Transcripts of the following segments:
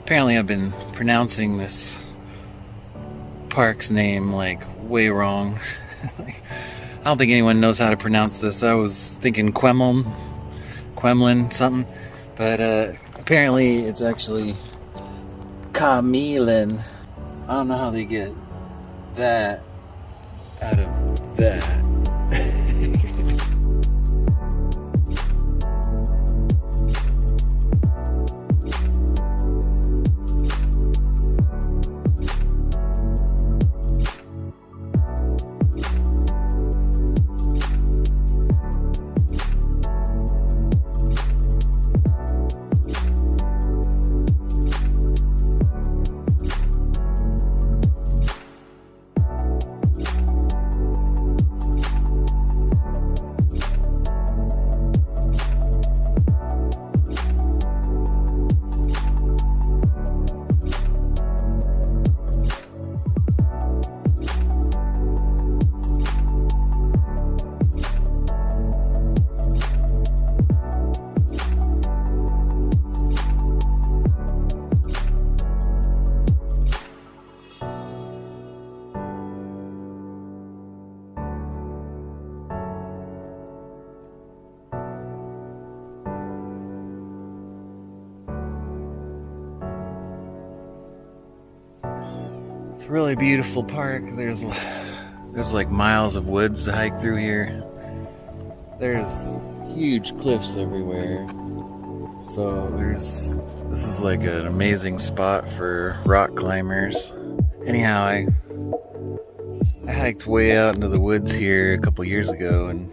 Apparently I've been pronouncing this park's name like way wrong. I don't think anyone knows how to pronounce this. I was thinking Ka-Mee-Lin something, but apparently it's actually Ka-Mee-Lin. I don't know how they get that out of that. It's a really beautiful park. There's like miles of woods to hike through here. There's huge cliffs everywhere. So this is like an amazing spot for rock climbers. Anyhow, I hiked way out into the woods here a couple years ago, and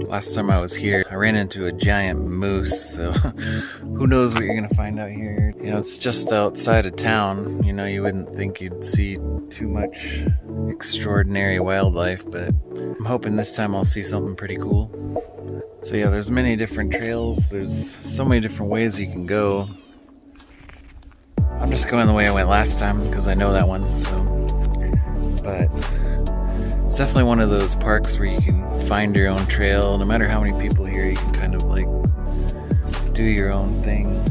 last time I was here, I ran into a giant moose, so who knows what you're gonna find out here. You know, it's just outside of town. You know, you wouldn't think you'd see too much extraordinary wildlife, but I'm hoping this time I'll see something pretty cool. So yeah, there's many different trails. There's so many different ways you can go. I'm just going the way I went last time because I know that one, so. But it's definitely one of those parks where you can find your own trail. No matter how many people here, you can kind of like do your own thing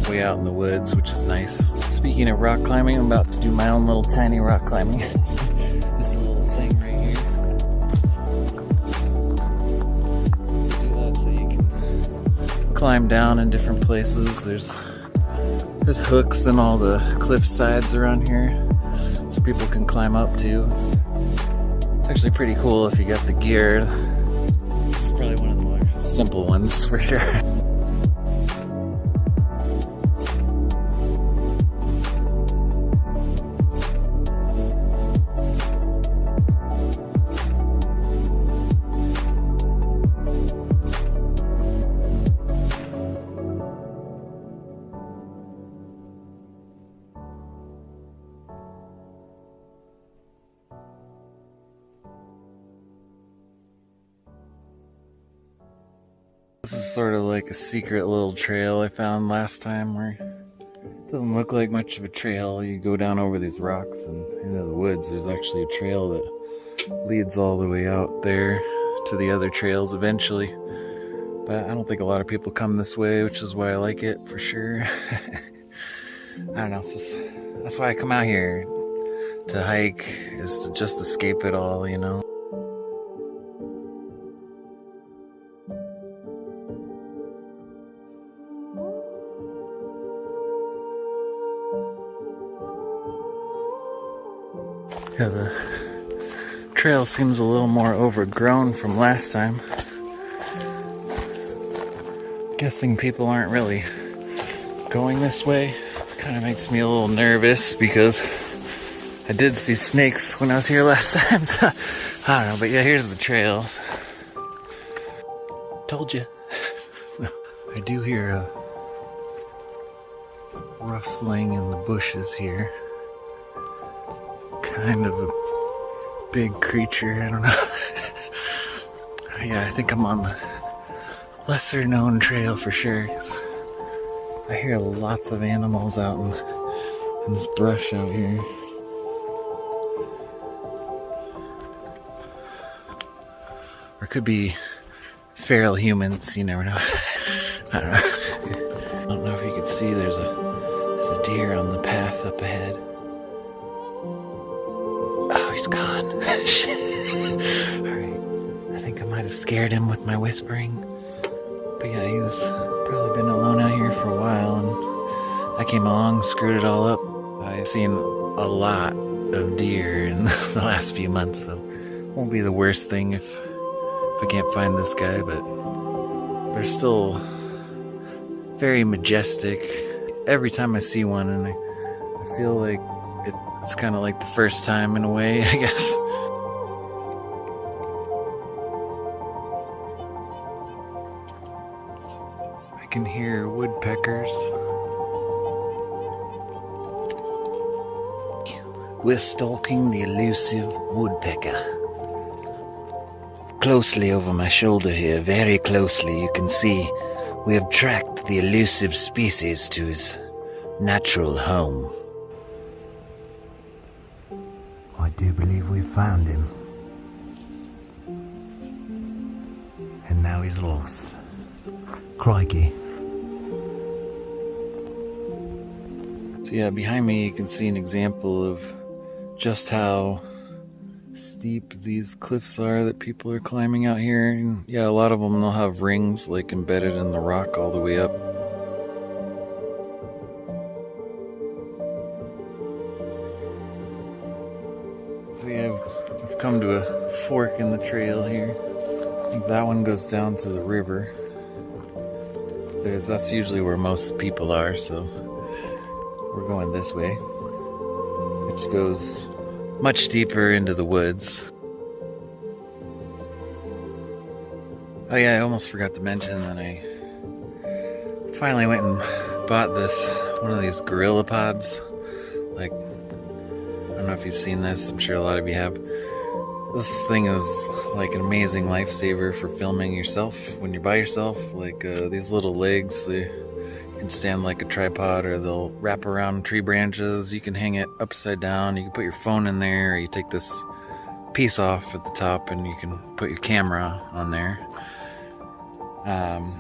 way out in the woods, which is nice. Speaking of rock climbing, I'm about to do my own little tiny rock climbing. This little thing right here. You do that so you can climb down in different places. There's hooks in all the cliff sides around here, so people can climb up too. It's actually pretty cool if you got the gear. This is probably one of the more simple ones for sure. This is sort of like a secret little trail I found last time where it doesn't look like much of a trail. You go down over these rocks and into the woods. There's actually a trail that leads all the way out there to the other trails eventually. But I don't think a lot of people come this way, which is why I like it for sure. I don't know, that's why I come out here to hike, is to just escape it all, you know. Yeah, the trail seems a little more overgrown from last time. Guessing people aren't really going this way. Kind of makes me a little nervous because I did see snakes when I was here last time. So, I don't know, but yeah, here's the trails. Told you. I do hear a rustling in the bushes here. Kind of a big creature, I don't know. Yeah, I think I'm on the lesser known trail for sure, 'cause I hear lots of animals out in this brush out here. Or it could be feral humans, you never know. I don't know. I don't know if you could see there's a deer on the path up ahead. Oh, he's gone. Alright. I think I might have scared him with my whispering. But yeah, he was probably been alone out here for a while, and I came along, screwed it all up. I've seen a lot of deer in the last few months, so it won't be the worst thing if I can't find this guy, but they're still very majestic. Every time I see one, and I feel like it's kind of like the first time in a way, I guess. I can hear woodpeckers. We're stalking the elusive woodpecker. Closely over my shoulder here, very closely, you can see we have tracked the elusive species to his natural home. I do believe we've found him. And now he's lost. Crikey. So yeah, behind me you can see an example of just how steep these cliffs are that people are climbing out here. And yeah, a lot of them, they'll have rings like embedded in the rock all the way up. So yeah, I've come to a fork in the trail here. I think that one goes down to the river. That's usually where most people are, so we're going this way, which goes much deeper into the woods. Oh yeah, I almost forgot to mention that I finally went and bought one of these gorilla pods. Like, I don't know if you've seen this, I'm sure a lot of you have. This thing is like an amazing lifesaver for filming yourself when you're by yourself. Like these little legs, you can stand like a tripod, or they'll wrap around tree branches. You can hang it upside down. You can put your phone in there, or you take this piece off at the top and you can put your camera on there. And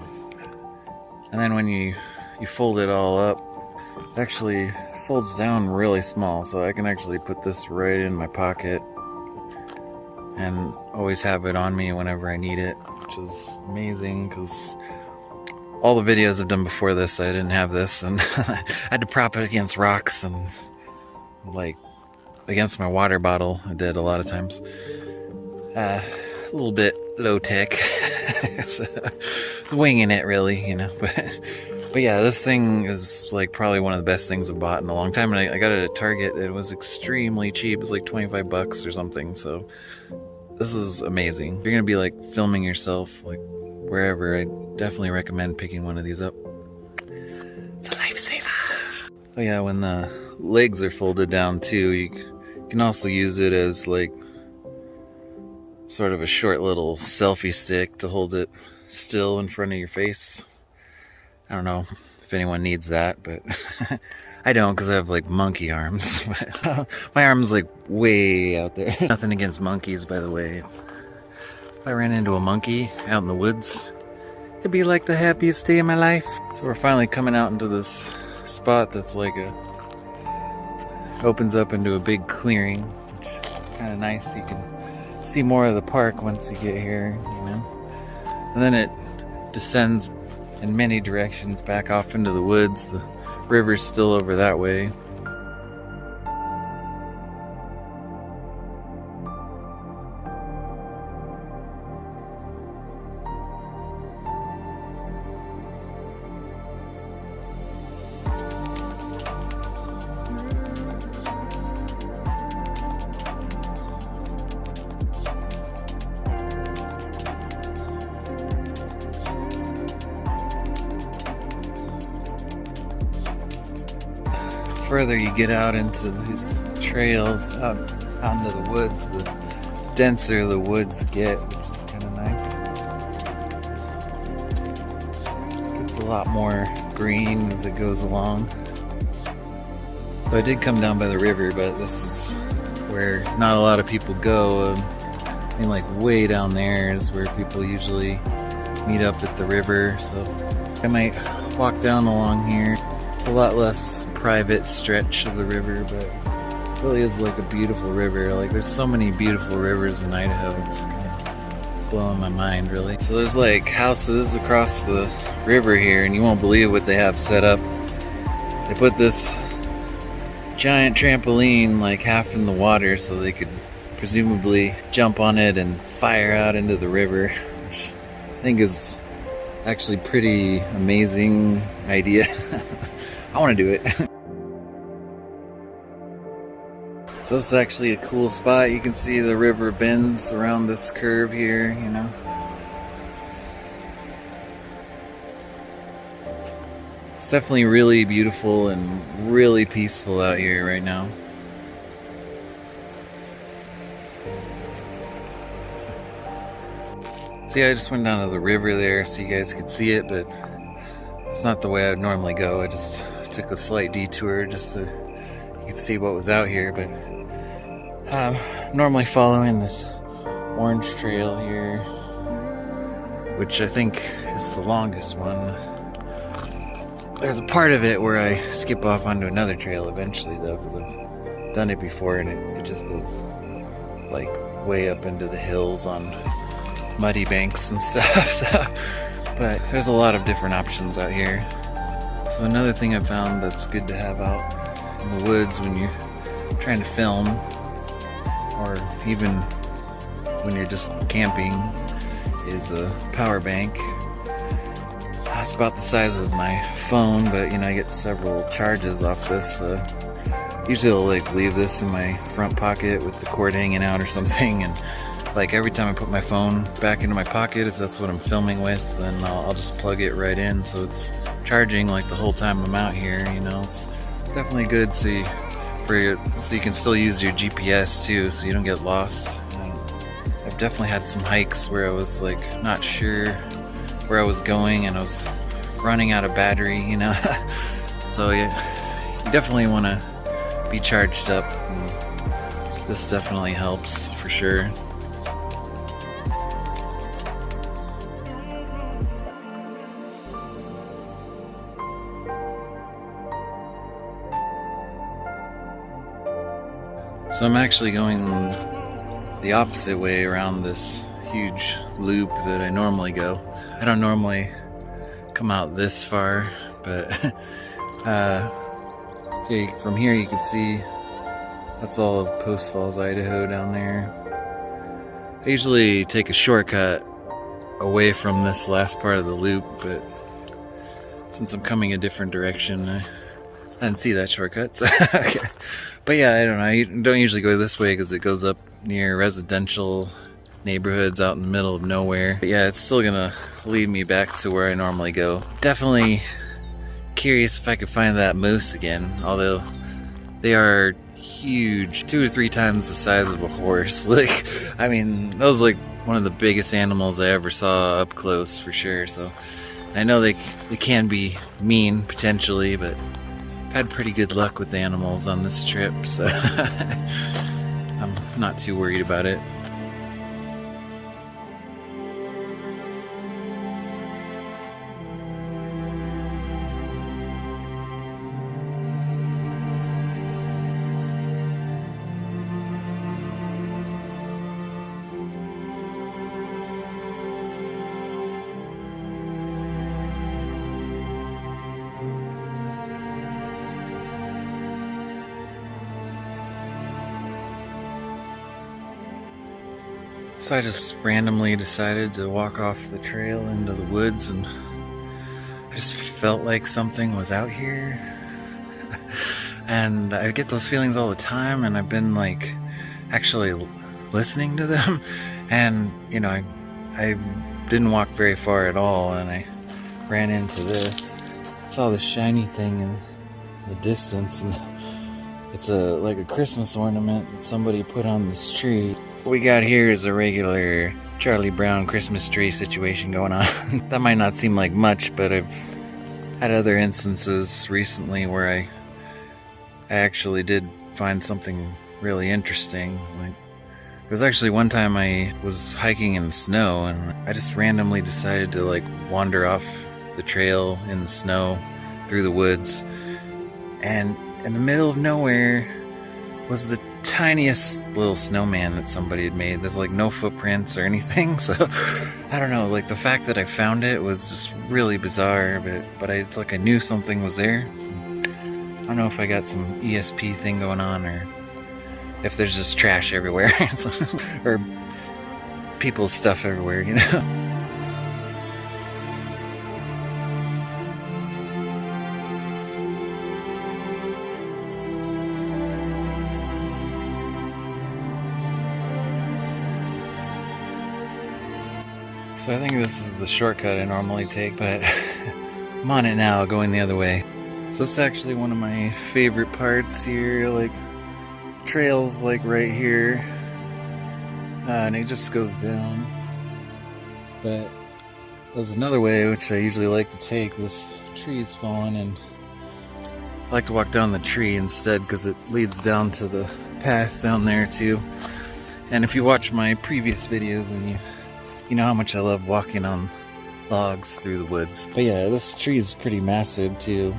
then when you fold it all up, it actually folds down really small, so I can actually put this right in my pocket and always have it on me whenever I need it, which is amazing, because all the videos I've done before this, I didn't have this, and I had to prop it against rocks and like against my water bottle. I did a lot of times. A little bit low tech. It's winging it, really, you know. But yeah, this thing is like probably one of the best things I've bought in a long time, and I got it at Target. It was extremely cheap. It was like 25 bucks or something. So this is amazing. If you're gonna be like filming yourself like wherever, I definitely recommend picking one of these up. It's a lifesaver. Oh yeah, when the legs are folded down too, you can also use it as like sort of a short little selfie stick to hold it still in front of your face. I don't know if anyone needs that, but I don't, because I have like monkey arms. My arm's like way out there. Nothing against monkeys, by the way. If I ran into a monkey out in the woods, it'd be like the happiest day of my life. So we're finally coming out into this spot that's like opens up into a big clearing, which is kind of nice. You can see more of the park once you get here, you know. And then it descends in many directions back off into the woods. The river's still over that way. Further you get out into these trails, out into the woods, the denser the woods get, which is kind of nice. Gets a lot more green as it goes along. So I did come down by the river, but this is where not a lot of people go. I mean, like way down there is where people usually meet up at the river, so I might walk down along here. a lot less private stretch of the river, but it really is like a beautiful river. Like, there's so many beautiful rivers in Idaho. It's kind of blowing my mind, really. So there's like houses across the river here, and you won't believe what they have set up. They put this giant trampoline like half in the water so they could presumably jump on it and fire out into the river, which I think is actually pretty amazing idea. I want to do it. So this is actually a cool spot. You can see the river bends around this curve here, you know. It's definitely really beautiful and really peaceful out here right now. See, I just went down to the river there so you guys could see it, but it's not the way I would normally go. I just took a slight detour just so you could see what was out here, but I'm normally following this orange trail here, which I think is the longest one. There's a part of it where I skip off onto another trail eventually, though, because I've done it before, and it just goes like way up into the hills on muddy banks and stuff. So, but there's a lot of different options out here. So another thing I found that's good to have out in the woods when you're trying to film, or even when you're just camping, is a power bank. It's about the size of my phone, but you know, I get several charges off this. Usually I'll like leave this in my front pocket with the cord hanging out or something, and like every time I put my phone back into my pocket, if that's what I'm filming with, then I'll just plug it right in, so it's charging like the whole time I'm out here. You know, it's definitely good so you can still use your GPS too, so you don't get lost. I've definitely had some hikes where I was like not sure where I was going and I was running out of battery, you know. So yeah, you definitely want to be charged up, and this definitely helps for sure. So I'm actually going the opposite way around this huge loop that I normally go. I don't normally come out this far, but so from here you can see that's all of Post Falls, Idaho down there. I usually take a shortcut away from this last part of the loop, but since I'm coming a different direction, I didn't see that shortcut. So okay. But yeah, I don't know. I don't usually go this way because it goes up near residential neighborhoods out in the middle of nowhere. But yeah, it's still gonna lead me back to where I normally go. Definitely curious if I could find that moose again, although they are huge, 2 or 3 times the size of a horse. Like, I mean, those are like one of the biggest animals I ever saw up close for sure. So I know they can be mean potentially, but I've had pretty good luck with animals on this trip, so I'm not too worried about it. So I just randomly decided to walk off the trail into the woods, and I just felt like something was out here. And I get those feelings all the time, and I've been like actually listening to them. And you know, I didn't walk very far at all, and I ran into this. Saw this shiny thing in the distance, and it's like a Christmas ornament that somebody put on this tree. What we got here is a regular Charlie Brown Christmas tree situation going on. That might not seem like much, but I've had other instances recently where I actually did find something really interesting. Like, there was actually one time I was hiking in the snow, and I just randomly decided to like wander off the trail in the snow through the woods, And in the middle of nowhere was the tiniest little snowman that somebody had made. There's like no footprints or anything, so I don't know, like the fact that I found it was just really bizarre, but it's like I knew something was there. I don't know if I got some ESP thing going on or if there's just trash everywhere or people's stuff everywhere, you know. So I think this is the shortcut I normally take, but I'm on it now, going the other way. So this is actually one of my favorite parts here, like trails like right here, and it just goes down. But there's another way which I usually like to take. This tree is fallen and I like to walk down the tree instead because it leads down to the path down there too. And if you watch my previous videos, then you know how much I love walking on logs through the woods. But yeah, this tree is pretty massive too.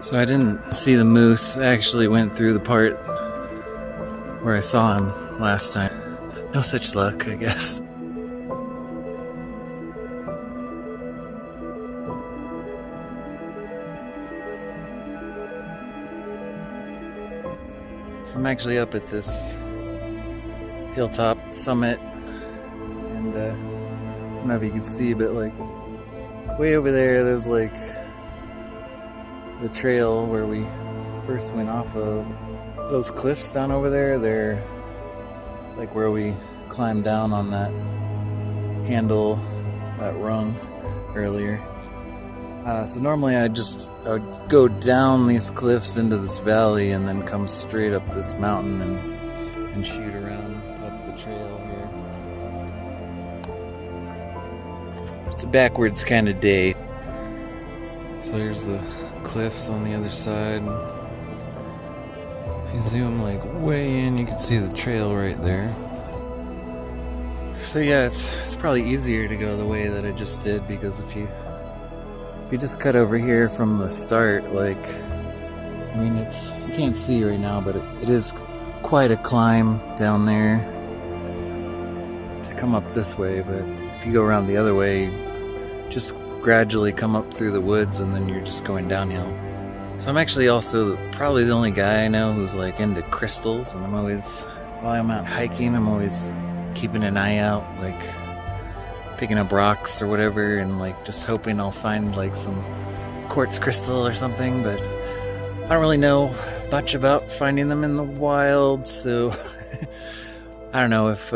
So I didn't see the moose. I actually went through the part where I saw him last time. No such luck, I guess. So I'm actually up at this hilltop summit, and I don't know if you can see, but like way over there's like the trail where we first went off of. Those cliffs down over there, they're like where we climbed down on that handle, that rung earlier. So normally I would go down these cliffs into this valley and then come straight up this mountain and shoot around up the trail here. It's a backwards kind of day. So here's the cliffs on the other side. If you zoom like way in, you can see the trail right there. So yeah, it's probably easier to go the way that I just did, because if you just cut over here from the start, like, I mean, you can't see right now, but it is quite a climb down there to come up this way. But if you go around the other way, just gradually come up through the woods and then you're just going downhill. So I'm actually also probably the only guy I know who's like into crystals, and I'm always, while I'm out hiking, I'm always keeping an eye out, like picking up rocks or whatever, and like just hoping I'll find like some quartz crystal or something. But I don't really know much about finding them in the wild, so I don't know if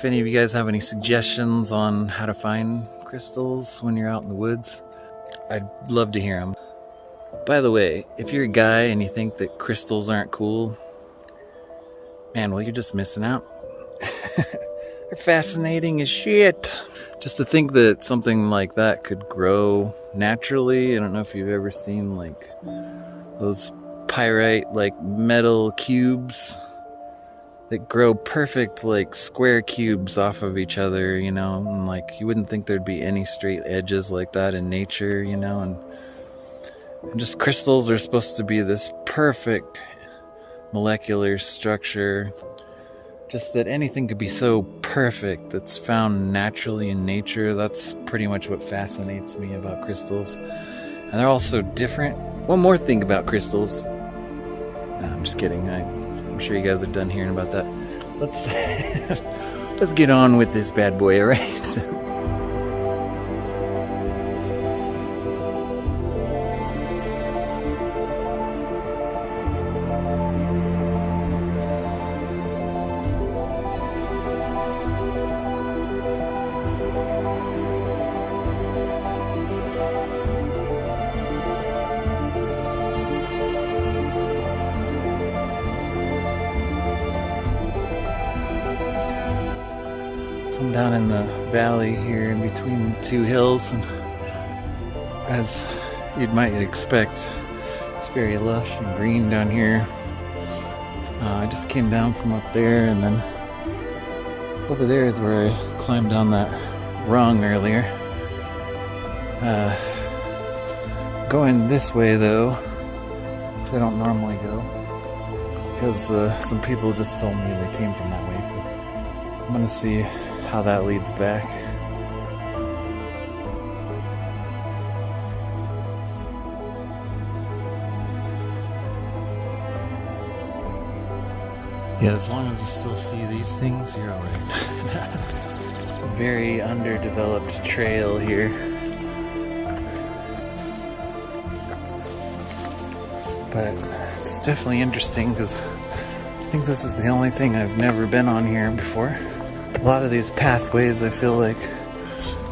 any of you guys have any suggestions on how to find crystals when you're out in the woods. I'd love to hear them. By the way, if you're a guy and you think that crystals aren't cool, man, well, you're just missing out. They're fascinating as shit. Just to think that something like that could grow naturally. I don't know if you've ever seen like those pyrite like metal cubes that grow perfect like square cubes off of each other, you know, and like you wouldn't think there'd be any straight edges like that in nature, you know, and just crystals are supposed to be this perfect molecular structure, just that anything could be so perfect that's found naturally in nature. That's pretty much what fascinates me about crystals. And they're all so different. One more thing about crystals. No, I'm just kidding. I'm sure you guys are done hearing about that. Let's let's get on with this bad boy, all right? So I'm down in the valley here in between two hills, and as you might expect, it's very lush and green down here. I just came down from up there, and then over there is where I climbed down that rung earlier. Going this way though, which I don't normally go, because some people just told me they came from that way, so I'm gonna see how that leads back. Yeah, as long as you still see these things, you're alright. It's a very underdeveloped trail here. But it's definitely interesting because I think this is the only thing I've never been on here before. A lot of these pathways I feel like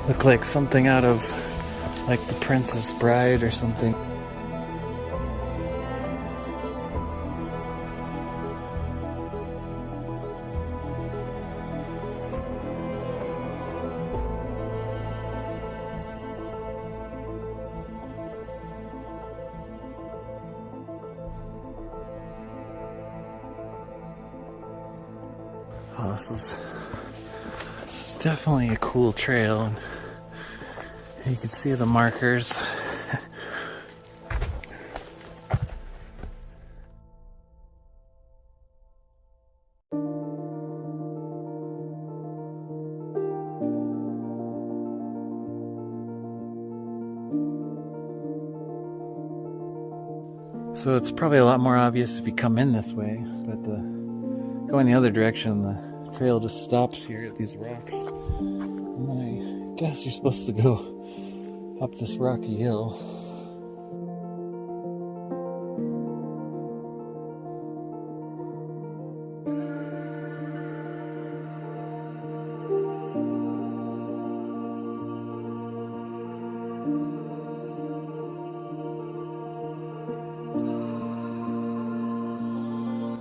look like something out of like The Princess Bride or something. Oh, this is definitely a cool trail, and you can see the markers. So it's probably a lot more obvious if you come in this way, but going the other direction, the trail just stops here at these rocks. And then I guess you're supposed to go up this rocky hill.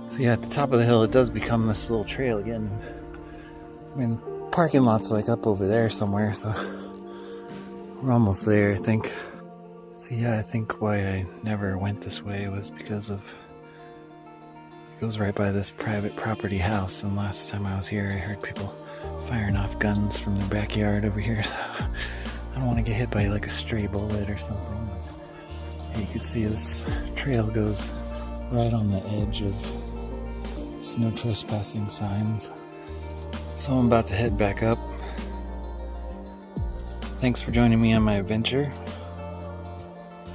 So yeah, at the top of the hill, it does become this little trail again. I mean, parking lot's like up over there somewhere, so we're almost there, I think. So yeah, I think why I never went this way was because of it goes right by this private property house, and last time I was here, I heard people firing off guns from their backyard over here, so I don't want to get hit by like a stray bullet or something. But you can see this trail goes right on the edge of no trespassing signs. So I'm about to head back up. Thanks for joining me on my adventure.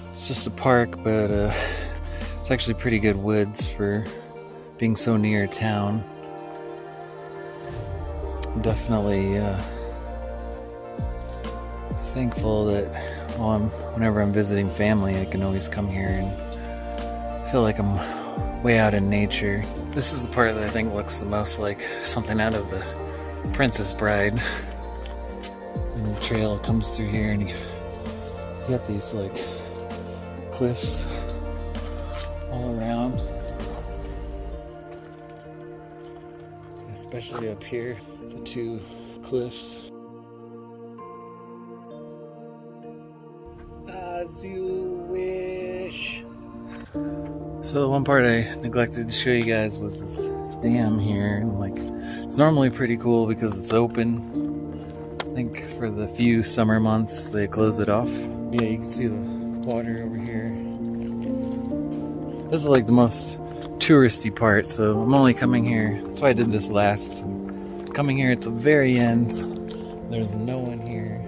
It's just a park, but it's actually pretty good woods for being so near town. I'm definitely thankful that whenever I'm visiting family, I can always come here and feel like I'm way out in nature. This is the part that I think looks the most like something out of The Princess Bride. And the trail comes through here, and you get these like cliffs all around. Especially up here, the two cliffs. As you wish. So the one part I neglected to show you guys was this dam here, and like it's normally pretty cool because it's open. I think for the few summer months they close it off. Yeah, you can see the water over here. This is like the most touristy part, so I'm only coming here. That's why I did this last. Coming here at the very end. There's no one here.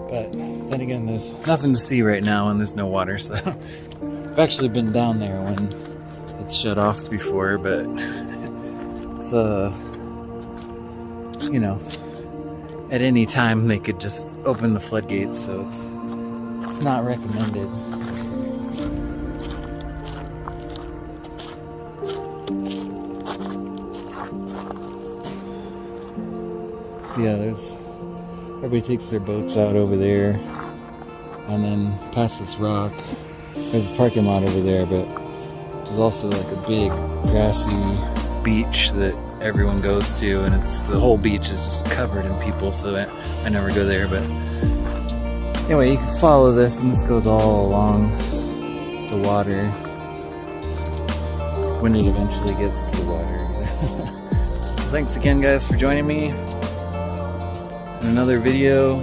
But then again, there's nothing to see right now and there's no water, so I've actually been down there when it's shut off before, but it's you know, at any time they could just open the floodgates, so it's not recommended. Yeah, everybody takes their boats out over there, and then past this rock, there's a parking lot over there, but there's also like a big grassy beach that everyone goes to, and the whole beach is just covered in people, so I never go there. But anyway, you can follow this, and this goes all along the water when it eventually gets to the water. Thanks again, guys, for joining me. Another video.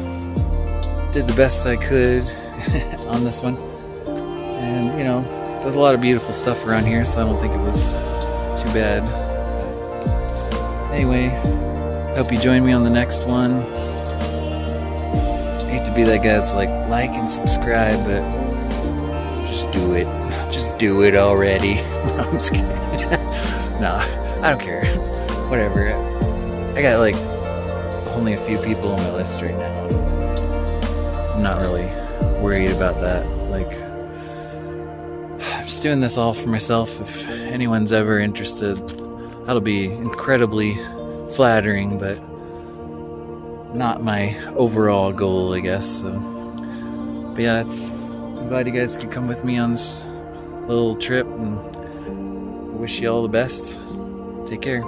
Did the best I could on this one, and you know, there's a lot of beautiful stuff around here, so I don't think it was too bad. Anyway, hope you join me on the next one. I hate to be that guy that's like and subscribe, but just do it. Just do it already. No, I'm just kidding. No, I don't care. Whatever. I got like only a few people on my list right now. I'm not really worried about that. Like, I'm just doing this all for myself. If anyone's ever interested, that'll be incredibly flattering, but not my overall goal, I guess. So, but yeah, I'm glad you guys could come with me on this little trip, and I wish you all the best. Take care.